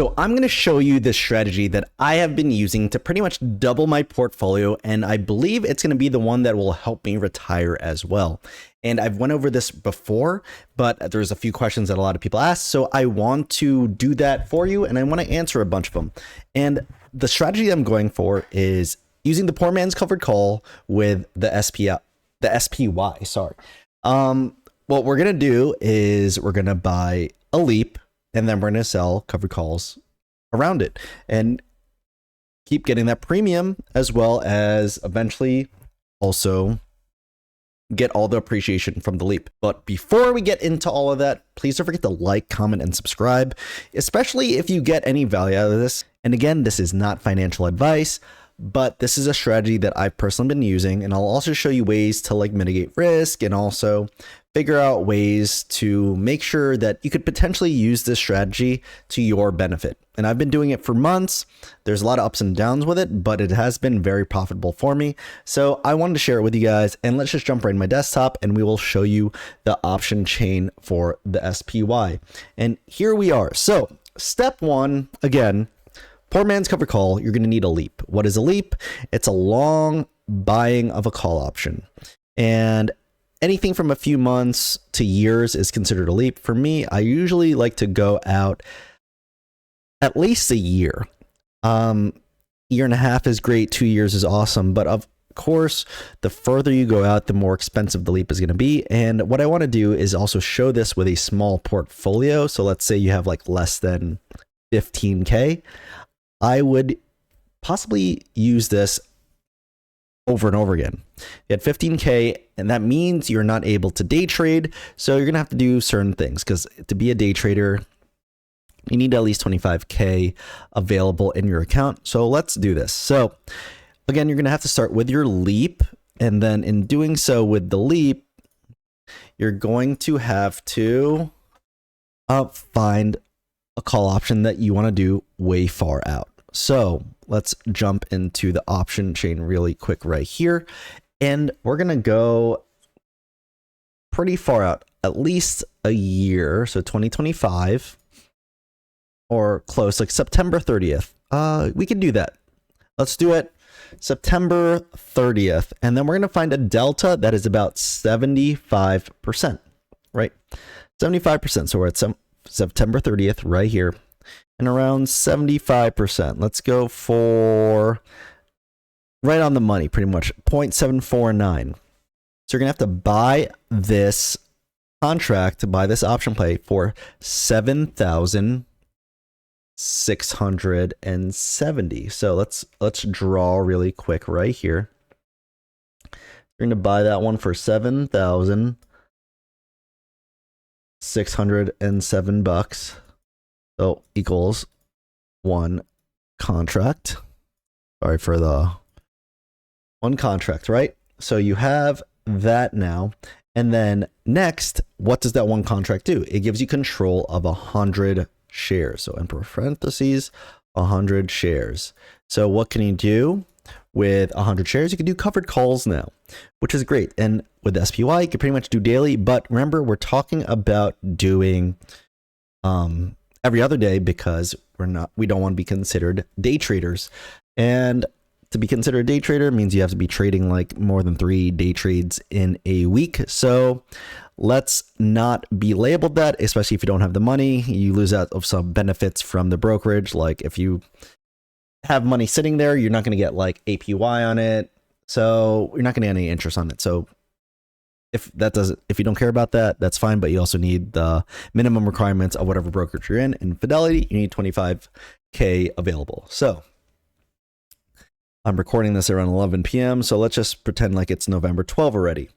So I'm going to show you the strategy that I have been using to pretty much double my portfolio, and I believe it's going to be the one that will help me retire as well. And I've went over this before, but there's a few questions that a lot of people ask, so I want to do that for you, and I want to answer a bunch of them. And the strategy I'm going for is using the poor man's covered call with the SPY. Sorry. What we're going to do is we're going to buy a leap, and then we're going to sell covered calls around it and keep getting that premium, as well as eventually also get all the appreciation from the leap. But before we get into all of that, please don't forget to like, comment, and subscribe, especially if you get any value out of this. And again, this is not financial advice, but this is a strategy that I've personally been using, and I'll also show you ways to mitigate risk and also figure out ways to make sure that you could potentially use this strategy to your benefit. And I've been doing it for months. There's a lot of ups and downs with it, but it has been very profitable for me. So I wanted to share it with you guys, and let's just jump right in my desktop and we will show you the option chain for the SPY. And here we are. So step one, again, poor man's covered call, you're going to need a leap. What is a leap? It's a long buying of a call option. And anything from a few months to years is considered a leap. For me, I usually like to go out at least a year. Year and a half is great. 2 years is awesome. But of course, the further you go out, the more expensive the leap is going to be. And what I want to do is also show this with a small portfolio. So let's say you have less than 15K. I would possibly use this over and over again. You had 15K, and that means you're not able to day trade. So you're going to have to do certain things, because to be a day trader, you need at least 25K available in your account. So let's do this. So again, you're going to have to start with your leap. And then in doing so with the leap, you're going to have to find a call option that you want to do way far out. So let's jump into the option chain really quick right here. And we're going to go pretty far out, at least a year. So 2025 or close, like September 30th. We can do that. Let's do it September 30th. And then we're going to find a delta that is about 75%, right? 75%. So we're at September 30th right here. And around 75%. Let's go for right on the money, pretty much 0.749. So you're going to have to buy this contract, buy this option play for 7,670. So let's draw really quick right here. You're going to buy that one for $7,607. So equals one contract. Sorry for the one contract, right? So you have that now. And then next, what does that one contract do? It gives you control of 100 shares. So in parentheses, 100 shares. So what can you do with 100 shares? You can do covered calls now, which is great. And with the SPY, you can pretty much do daily. But remember, we're talking about doing every other day, because we don't want to be considered day traders. And to be considered a day trader means you have to be trading more than 3 day trades in a week. So let's not be labeled that, especially if you don't have the money. You lose out of some benefits from the brokerage. Like if you have money sitting there, you're not going to get APY on it. So you're not going to get any interest on it. So if you don't care about that, that's fine. But you also need the minimum requirements of whatever brokerage you're in. In Fidelity, you need 25K available. So I'm recording this around 11 p.m. So let's just pretend like it's November 12 already.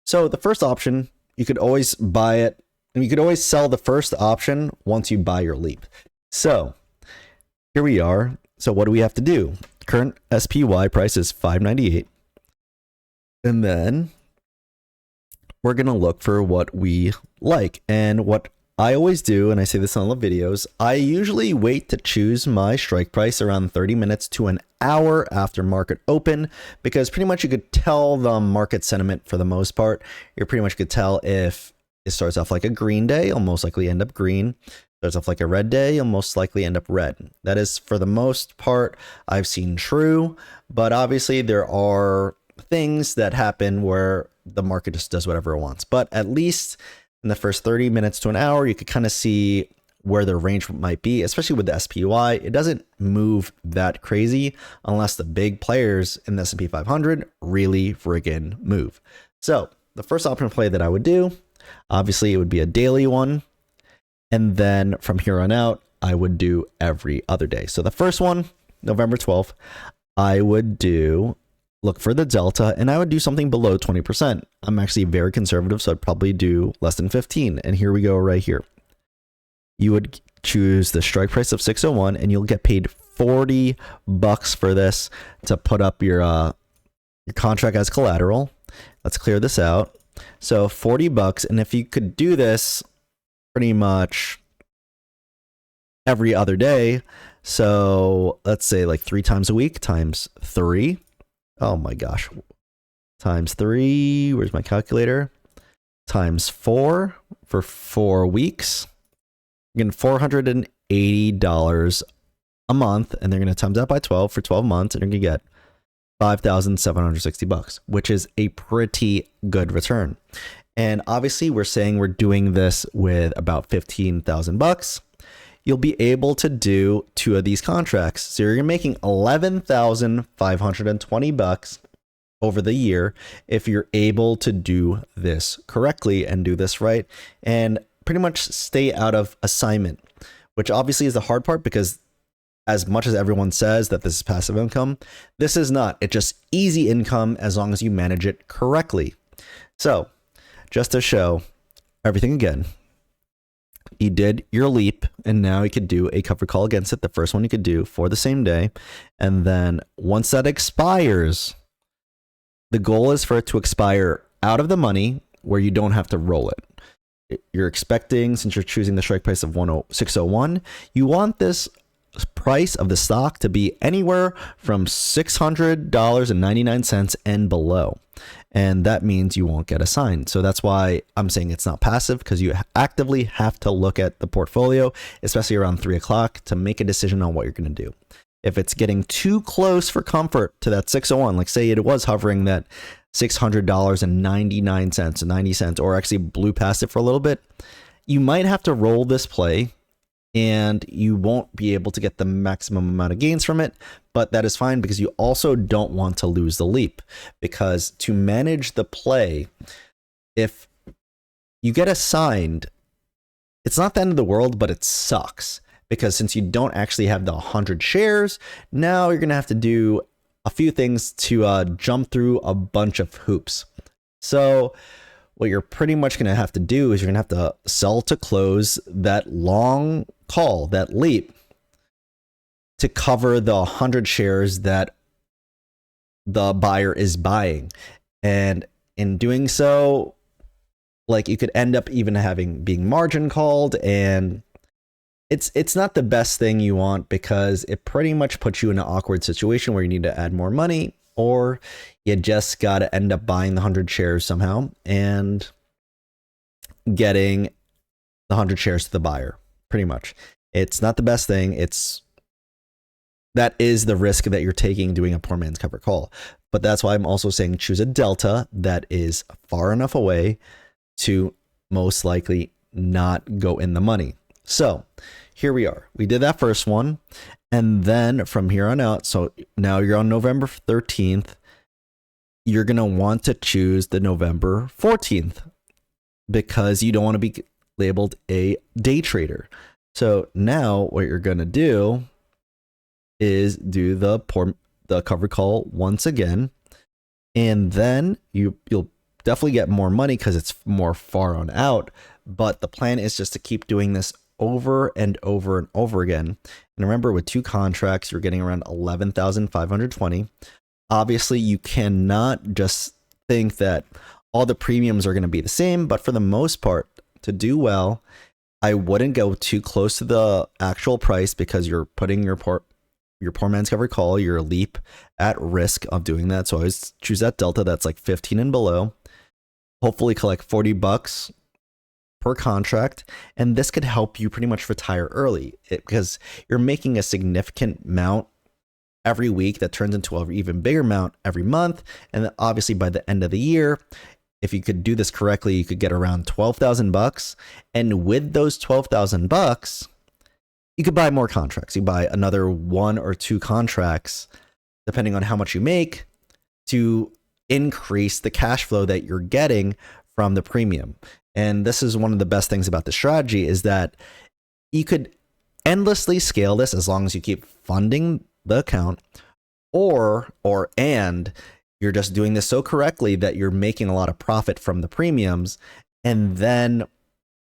So the first option, you could always buy it, and you could always sell the first option once you buy your leap. So here we are. So what do we have to do? Current SPY price is $5.98. And then we're going to look for what we like. And what I always do, and I say this on all the videos, I usually wait to choose my strike price around 30 minutes to an hour after market open, because pretty much you could tell the market sentiment for the most part. You pretty much could tell if it starts off like a green day, it'll most likely end up green. So starts off like a red day, you'll most likely end up red. That is, for the most part, I've seen true, but obviously there are things that happen where the market just does whatever it wants. But at least in the first 30 minutes to an hour, you could kind of see where the range might be, especially with the SPY. It doesn't move that crazy unless the big players in the S&P 500 really friggin' move. So the first option play that I would do, obviously it would be a daily one. And then from here on out, I would do every other day. So the first one, November 12th, I would look for the delta, and I would do something below 20%. I'm actually very conservative, so I'd probably do less than 15. And here we go right here. You would choose the strike price of 601, and you'll get paid $40 for this to put up your contract as collateral. Let's clear this out. So $40, and if you could do this pretty much every other day, so let's say like 3 times a week times 3. Oh my gosh. Times 3, where's my calculator? Times 4 for 4 weeks. You're getting $480 a month, and they're going to times that by 12 for 12 months, and you're going to get $5,760, which is a pretty good return. And obviously we're saying we're doing this with about $15,000. You'll be able to do 2 of these contracts. So you're making $11,520 over the year if you're able to do this correctly and do this right and pretty much stay out of assignment, which obviously is the hard part, because as much as everyone says that this is passive income, this is not. It's just easy income as long as you manage it correctly. So just to show everything again, you did your leap, and now you could do a covered call against it. The first one you could do for the same day. And then once that expires, the goal is for it to expire out of the money where you don't have to roll it. You're expecting, since you're choosing the strike price of 601, you want this price of the stock to be anywhere from $600.99 and below. And that means you won't get assigned. So that's why I'm saying it's not passive, because you actively have to look at the portfolio, especially around 3 o'clock, to make a decision on what you're going to do. If it's getting too close for comfort to that 601, like say it was hovering that $600.99 and 90 cents, or actually blew past it for a little bit, you might have to roll this play, and you won't be able to get the maximum amount of gains from it. But that is fine, because you also don't want to lose the leap, because to manage the play, if you get assigned, it's not the end of the world, but it sucks, because since you don't actually have the 100 shares, now you're going to have to do a few things to jump through a bunch of hoops. So what you're pretty much going to have to do is you're going to have to sell to close that long call, that leap, to cover the 100 shares that the buyer is buying. And in doing so, like, you could end up even being margin called, and it's not the best thing you want, because it pretty much puts you in an awkward situation where you need to add more money, or you just got to end up buying the 100 shares somehow and getting the 100 shares to the buyer. Pretty much. It's not the best thing. That is the risk that you're taking doing a poor man's cover call. But that's why I'm also saying choose a delta that is far enough away to most likely not go in the money. So here we are. We did that first one. And then from here on out, so now you're on November 13th, you're going to want to choose the November 14th, because you don't want to be labeled a day trader. So now what you're going to do is do the covered call once again, and then you'll definitely get more money because it's more far on out. But the plan is just to keep doing this over and over and over again. And remember, with 2 contracts, you're getting around 11,520. Obviously, you cannot just think that all the premiums are going to be the same, but for the most part, to do well, I wouldn't go too close to the actual price, because you're putting your poor man's covered call, your leap, at risk of doing that. So I always choose that delta that's like 15 and below. Hopefully collect $40 per contract, and this could help you pretty much retire early because you're making a significant amount every week that turns into an even bigger amount every month. And then obviously by the end of the year, if you could do this correctly, you could get around $12,000. And with those $12,000, you could buy more contracts. You buy another 1 or 2 contracts, depending on how much you make, to increase the cash flow that you're getting from the premium. And this is one of the best things about the strategy, is that you could endlessly scale this as long as you keep funding the account, and you're just doing this so correctly that you're making a lot of profit from the premiums. And then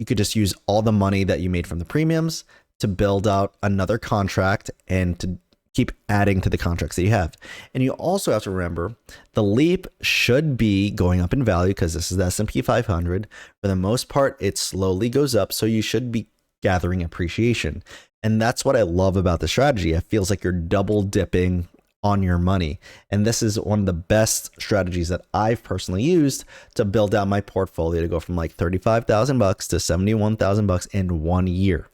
you could just use all the money that you made from the premiums to build out another contract and to keep adding to the contracts that you have. And you also have to remember the leap should be going up in value because this is the S&P 500. For the most part, it slowly goes up. So you should be gathering appreciation. And that's what I love about the strategy. It feels like you're double dipping on your money. And this is one of the best strategies that I've personally used to build out my portfolio to go from like $35,000 to $71,000 in 1 year.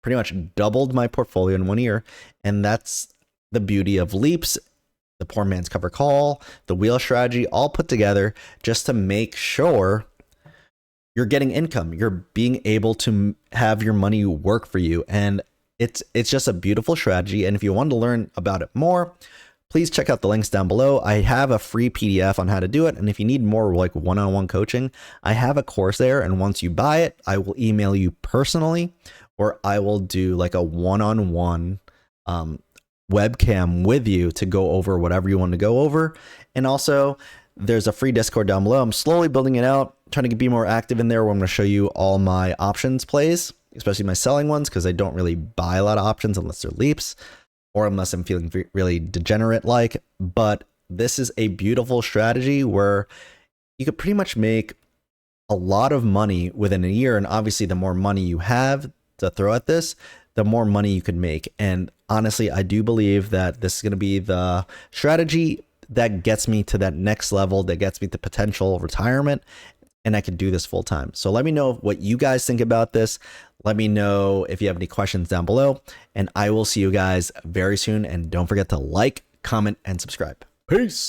Pretty much doubled my portfolio in 1 year. And that's the beauty of leaps, the poor man's cover call, the wheel strategy, all put together just to make sure you're getting income. You're being able to have your money work for you. And it's just a beautiful strategy. And if you want to learn about it more, please check out the links down below. I have a free PDF on how to do it. And if you need more like one-on-one coaching, I have a course there. And once you buy it, I will email you personally, or I will do like a one-on-one webcam with you to go over whatever you want to go over. And also there's a free Discord down below. I'm slowly building it out, trying to be more active in there, where I'm going to show you all my options plays, especially my selling ones, because I don't really buy a lot of options unless they're leaps or unless I'm feeling really degenerate like. But this is a beautiful strategy where you could pretty much make a lot of money within a year. And obviously the more money you have to throw at this, the more money you could make. And honestly, I do believe that this is going to be the strategy that gets me to that next level, that gets me to potential retirement, and I can do this full time. So let me know what you guys think about this. Let me know if you have any questions down below, and I will see you guys very soon. And don't forget to like, comment, and subscribe. Peace.